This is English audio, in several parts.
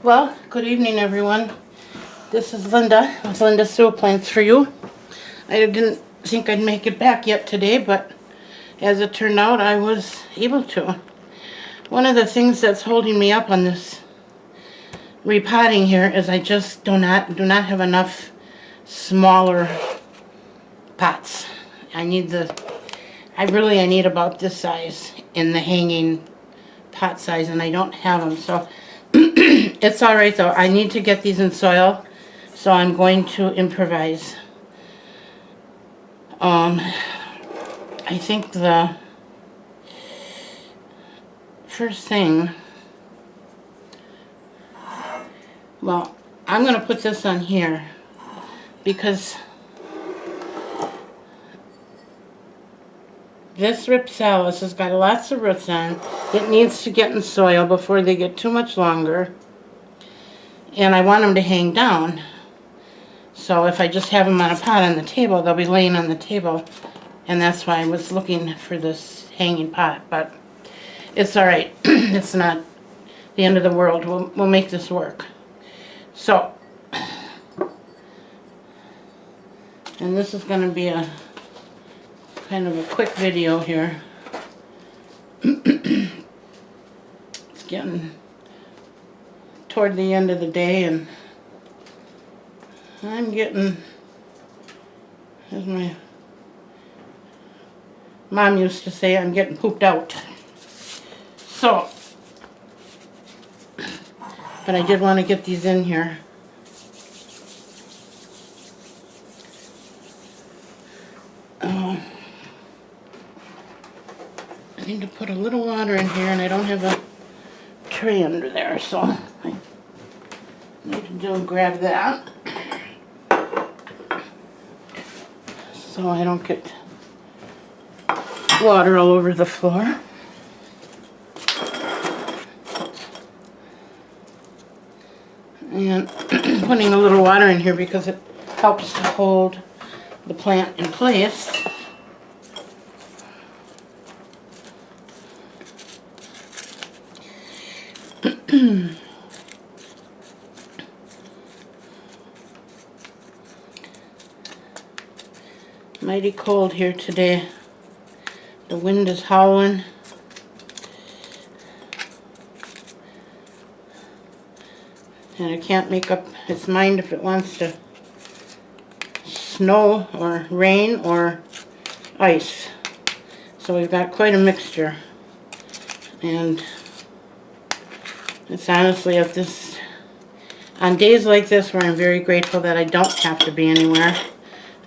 Well, good evening, everyone. This is Linda with Linda's Sewer Plants for You. I didn't think I'd make it back yet today, but as it turned out, I was able to. One of the things that's holding me up on this repotting here is I just do not have enough smaller pots. I need about this size in the hanging pot size, and I don't have them, so it's alright though. I need to get these in soil, so I'm going to improvise. I think the first thing, well, I'm going to put this on here because this Rhipsalis has got lots of roots on. It needs to get in soil before they get too much longer. And I want them to hang down. So if I just have them on a pot on the table, they'll be laying on the table. And that's why I was looking for this hanging pot. But it's alright. It's not the end of the world. We'll make this work. So, and this is going to be a kind of a quick video here. It's getting toward the end of the day, and I'm getting, as my mom used to say, I'm getting pooped out. So, but I did want to get these in here. I need to put a little water in here, and I don't have a tray under there, so I need to grab that so I don't get water all over the floor. And putting a little water in here because it helps to hold the plant in place. Mighty cold here today. The wind is howling. And it can't make up its mind if it wants to snow or rain or ice. So we've got quite a mixture. And it's honestly on days like this where I'm very grateful that I don't have to be anywhere.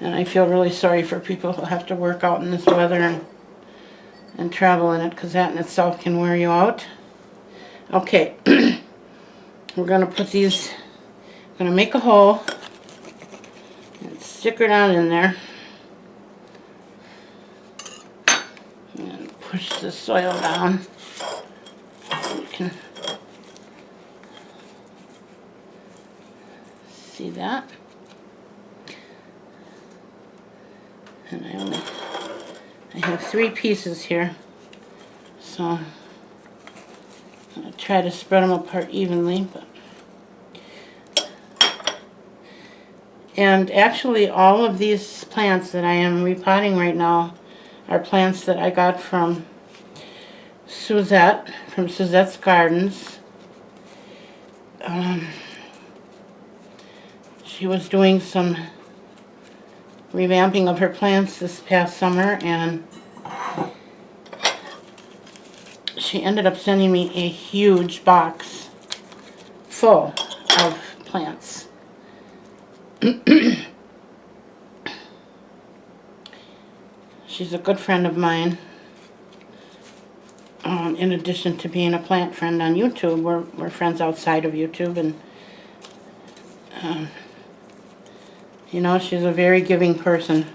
And I feel really sorry for people who have to work out in this weather and travel in it, because that in itself can wear you out. Okay, we're going to put these, I'm going to make a hole and stick her down in there. And push the soil down. You can see that. And I have 3 pieces here, so I'm going to try to spread them apart evenly. And actually all of these plants that I am repotting right now are plants that I got from Suzette, from Suzette's Gardens. She was doing some revamping of her plants this past summer, and she ended up sending me a huge box full of plants. She's a good friend of mine. In addition to being a plant friend on YouTube, we're friends outside of YouTube, and you know, she's a very giving person.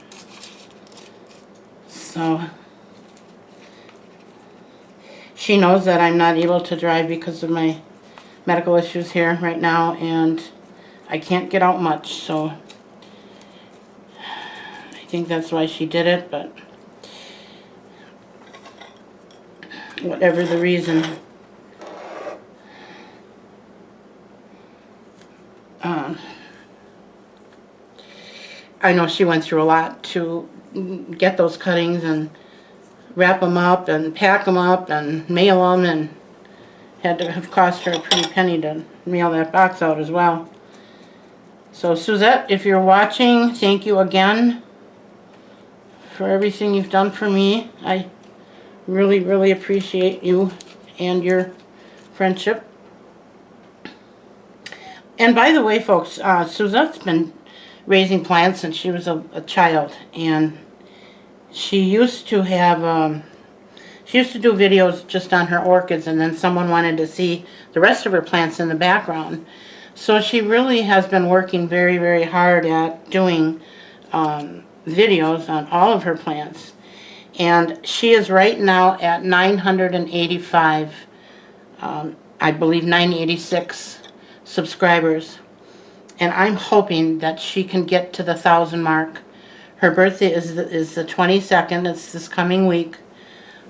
So she knows that I'm not able to drive because of my medical issues here right now, and I can't get out much, so I think that's why she did it. But whatever the reason, I know she went through a lot to get those cuttings and wrap them up and pack them up and mail them, and had to have cost her a pretty penny to mail that box out as well. So Suzette, if you're watching, thank you again for everything you've done for me. I really, really appreciate you and your friendship. And by the way, folks, Suzette's been raising plants since she was a child, and she used to have, she used to do videos just on her orchids, and then someone wanted to see the rest of her plants in the background. So she really has been working very, very hard at doing videos on all of her plants. And she is right now at 985, I believe 986 subscribers. And I'm hoping that she can get to the 1,000 mark. Her birthday is the 22nd. It's this coming week,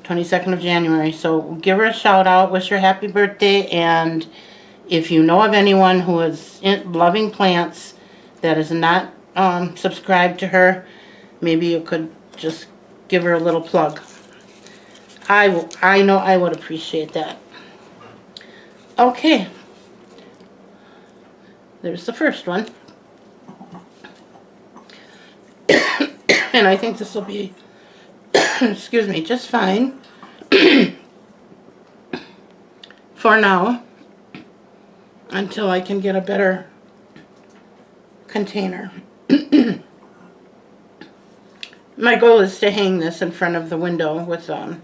22nd of January. So give her a shout out, wish her happy birthday, and if you know of anyone who is loving plants that is not subscribed to her, maybe you could just give her a little plug. I know I would appreciate that. Okay. There's the first one. And I think this will be, excuse me, just fine for now, until I can get a better container. My goal is to hang this in front of the window with a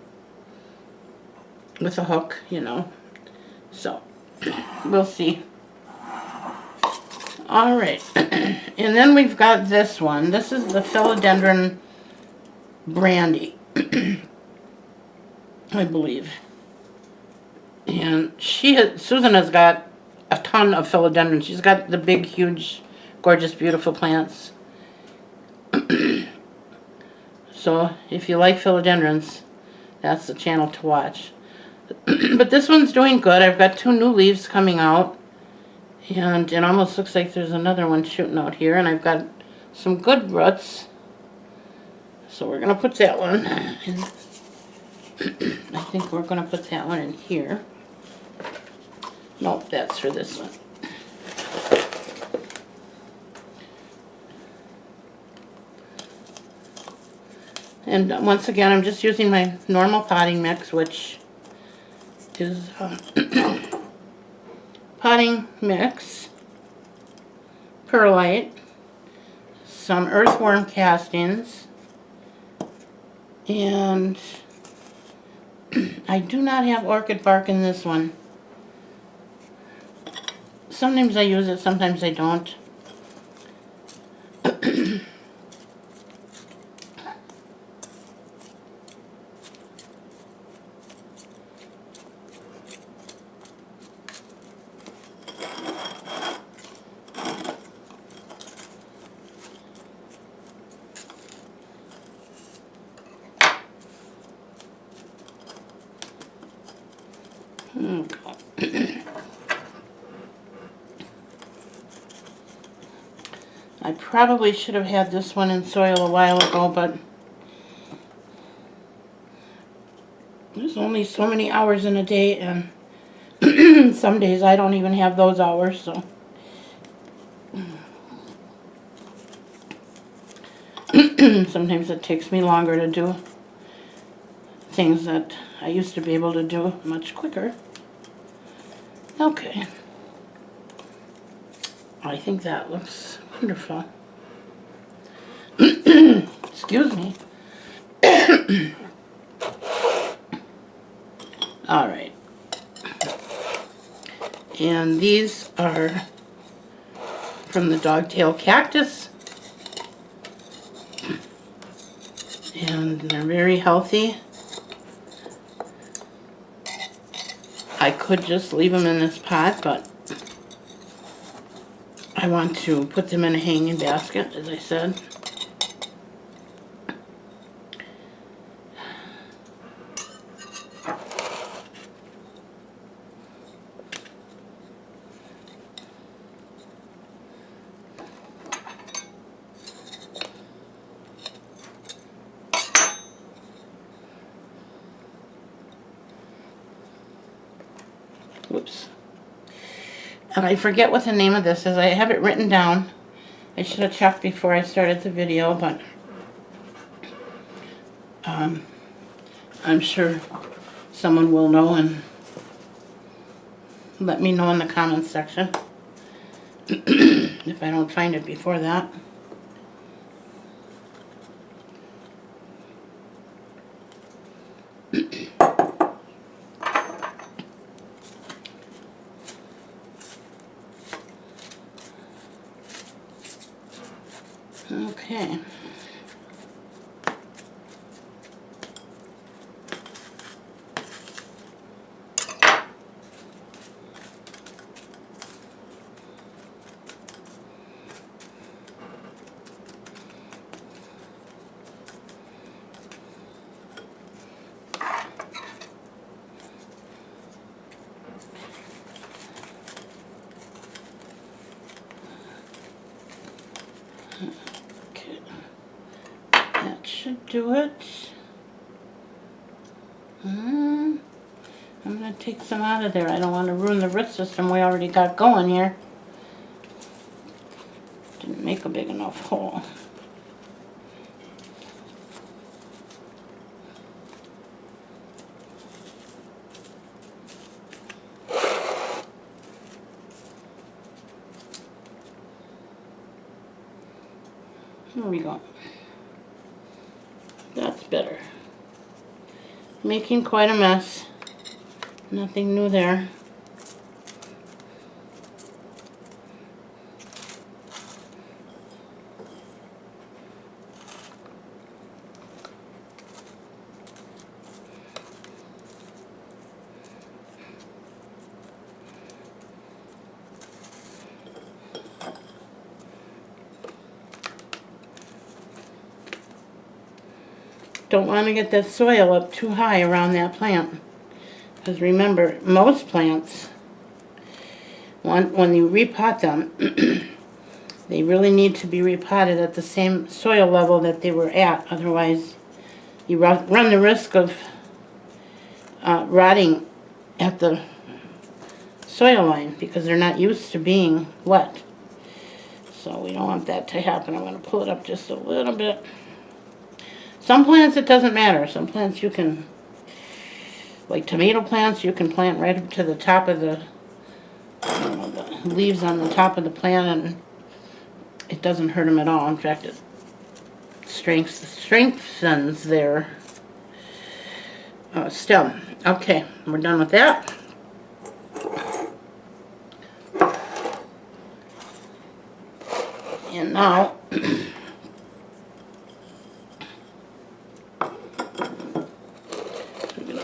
hook, you know. So we'll see. All right, and then we've got this one. This is the Philodendron Brandi, I believe. And Susan has got a ton of philodendron. She's got the big, huge, gorgeous, beautiful plants. So if you like philodendrons, that's the channel to watch. But this one's doing good. I've got 2 new leaves coming out. And it almost looks like there's another one shooting out here. And I've got some good roots. So we're going to put that one in. I think we're going to put that one in here. Nope, that's for this one. And once again, I'm just using my normal potting mix, which is potting mix, perlite, some earthworm castings, and I do not have orchid bark in this one. Sometimes I use it, sometimes I don't. I probably should have had this one in soil a while ago, but there's only so many hours in a day, and some days I don't even have those hours, so. Sometimes it takes me longer to do things that I used to be able to do much quicker. Okay. I think that looks wonderful. Excuse me. All right. And these are from the dogtail cactus. And they're very healthy. I could just leave them in this pot, but I want to put them in a hanging basket, as I said. Whoops. And I forget what the name of this is. I have it written down. I should have checked before I started the video, but I'm sure someone will know and let me know in the comments section if I don't find it before that. Okay. That should do it. I'm going to take some out of there. I don't want to ruin the root system we already got going here. Didn't make a big enough hole. Here we go. That's better. Making quite a mess. Nothing new there. Don't want to get that soil up too high around that plant. Because remember, most plants, when you repot them, they really need to be repotted at the same soil level that they were at. Otherwise, you run the risk of rotting at the soil line because they're not used to being wet. So we don't want that to happen. I'm going to pull it up just a little bit. Some plants it doesn't matter. Some plants you can, like tomato plants, you can plant right up to the top of the, the leaves on the top of the plant, and it doesn't hurt them at all. In fact, it strengthens their stem. Okay, we're done with that. And now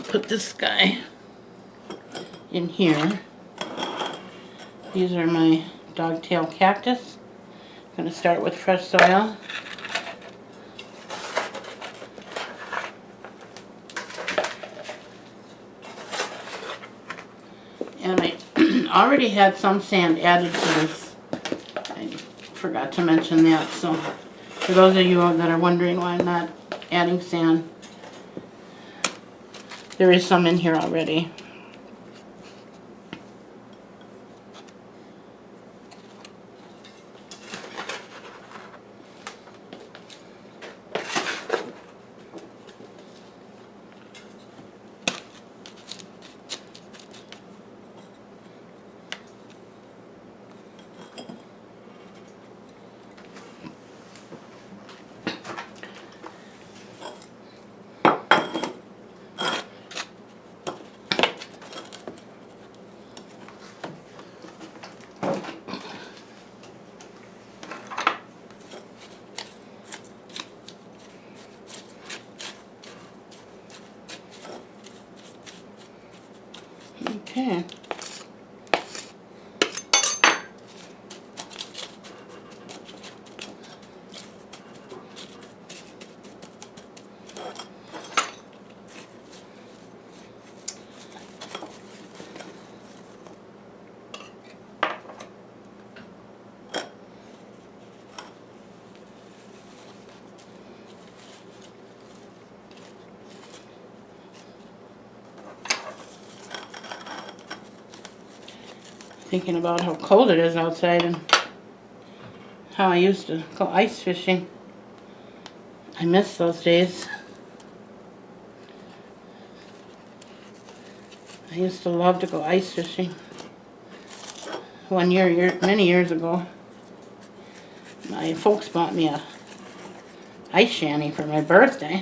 put this guy in here. These are my dogtail cactus. I'm going to start with fresh soil. And I already had some sand added to this. I forgot to mention that. So for those of you that are wondering why I'm not adding sand, there is some in here already. Okay. Thinking about how cold it is outside and how I used to go ice fishing. I miss those days. I used to love to go ice fishing. One year, many years ago, my folks bought me a ice shanty for my birthday.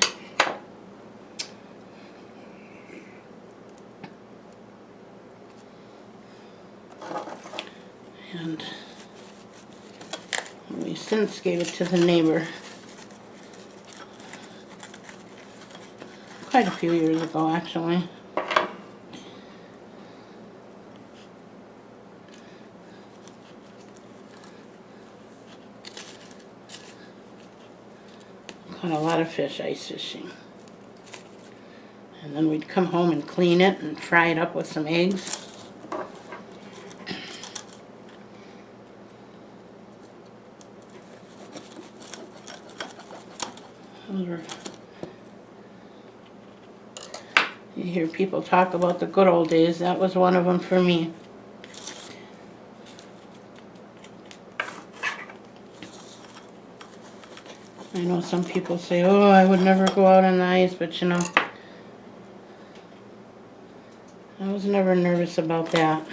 And we since gave it to the neighbor quite a few years ago, actually. Caught a lot of fish ice fishing. And then we'd come home and clean it and fry it up with some eggs. You hear people talk about the good old days. That was one of them for me. I know some people say, oh, I would never go out on the ice, but you know, I was never nervous about that.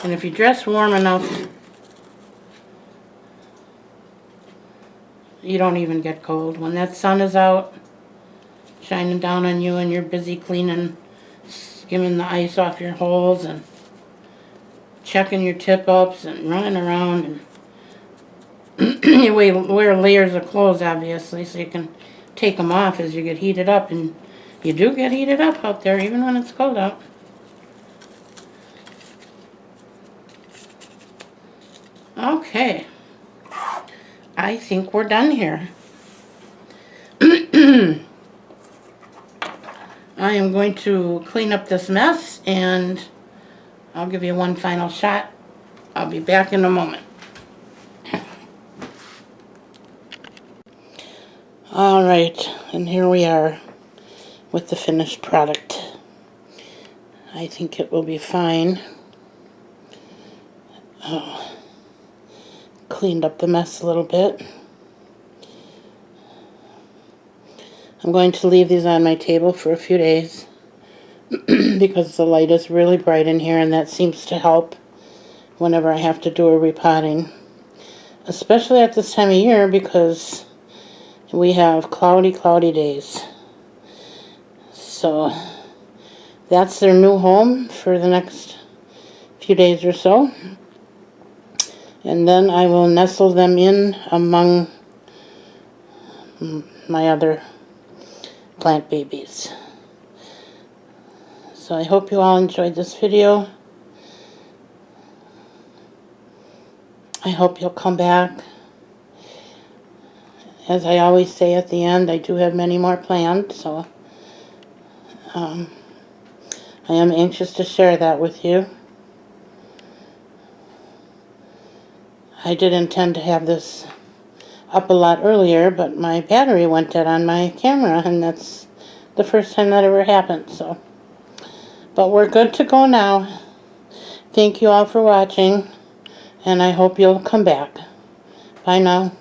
And if you dress warm enough, you don't even get cold. When that sun is out, shining down on you and you're busy cleaning, skimming the ice off your holes and checking your tip-ups and running around. And you wear layers of clothes, obviously, so you can take them off as you get heated up. And you do get heated up out there, even when it's cold out. Okay. I think we're done here. I am going to clean up this mess and I'll give you one final shot. I'll be back in a moment. Alright, and here we are with the finished product. I think it will be fine. Oh, cleaned up the mess a little bit. I'm going to leave these on my table for a few days because the light is really bright in here, and that seems to help whenever I have to do a repotting. Especially at this time of year because we have cloudy days. So that's their new home for the next few days or so. And then I will nestle them in among my other plant babies. So I hope you all enjoyed this video. I hope you'll come back. As I always say at the end, I do have many more planned, so I am anxious to share that with you. I did intend to have this up a lot earlier, but my battery went dead on my camera, and that's the first time that ever happened. So, but we're good to go now. Thank you all for watching, and I hope you'll come back. Bye now.